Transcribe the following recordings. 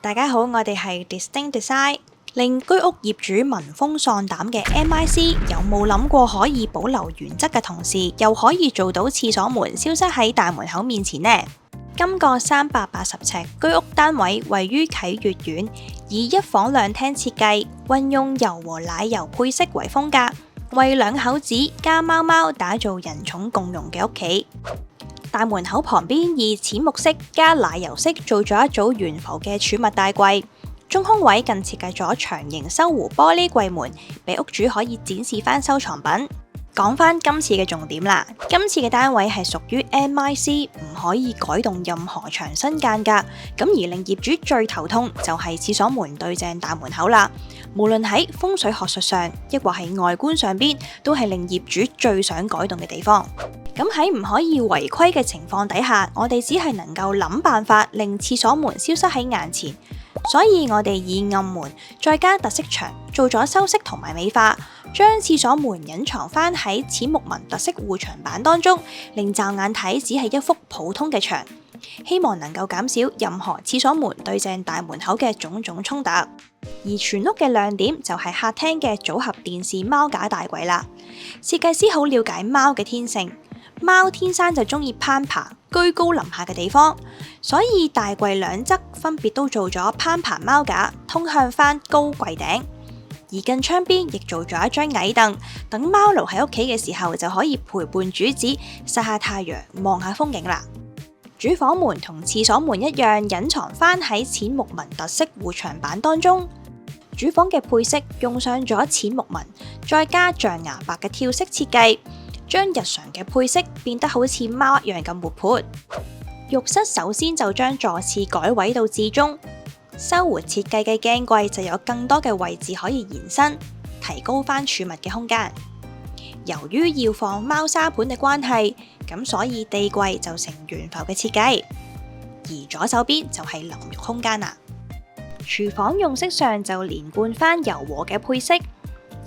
大家好，我哋係 Distinct Design。令居屋業主聞風喪膽嘅 MIC， 有冇諗過可以保留原則嘅同時，又可以做到廁所門消失喺大門口面前呢？今個380尺居屋單位位於啟悅苑，以一房兩廳設計，運用油和奶油配色為風格，為兩口子加貓貓打造人寵共融嘅屋企。大門口旁邊以淺木色加奶油色做咗一組懸浮嘅儲物大櫃，中空位更設計咗長形收弧玻璃櫃門，俾屋主可以展示翻收藏品。講翻今次嘅重點啦，今次嘅單位係屬於 MIC， 唔可以改動任何牆身間隔，咁而令業主最頭痛就係廁所門對正大門口啦。無論喺風水學術上，抑或係外觀上邊，都係令業主最想改動嘅地方。咁喺唔可以違規嘅情況底下，我哋只係能夠諗辦法令廁所門消失喺眼前。所以我哋以暗門再加特色牆做咗修飾同埋美化，將廁所門隱藏翻喺淺木紋特色護牆板當中，令驟眼睇只係一幅普通嘅牆，希望能夠減少任何廁所門對正大門口嘅種種衝突。而全屋嘅亮點就係客廳嘅組合電視貓架大櫃啦。設計師好了解貓嘅天性，貓天生就中意攀爬、居高臨下嘅地方，所以大櫃兩側分別都做咗攀爬貓架，通向翻高櫃頂。而近窗邊亦做咗一張矮凳，等貓奴喺屋企嘅時候就可以陪伴主子曬下太陽、望下風景啦。主房門同廁所門一樣，隱藏翻喺淺木紋特色護牆板當中。主房嘅配色用上咗淺木紋，再加象牙白嘅跳色設計，將日常嘅配色變得好似貓一樣咁活潑。浴室首先就將座廁改位到至中，收活設計嘅鏡櫃就有更多嘅位置可以延伸，提高翻儲物嘅空間。由於要放貓砂盤嘅關係，咁所以地櫃就成懸浮嘅設計，而左手邊就係淋浴空間啦。廚房用色上就連貫翻柔和嘅配色，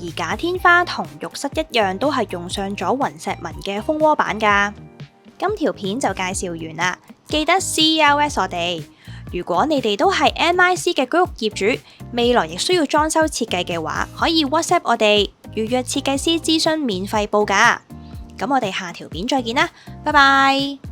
而假天花同浴室一樣，都係用上咗雲石紋嘅蜂窩板㗎。今條片就介紹完啦，記得 CLS 我哋。如果你哋都係 MIC 嘅居屋業主，未來亦需要裝修設計嘅話，可以 WhatsApp 我哋預約設計師諮詢免費報價。咁我哋下條片再見啦，拜拜。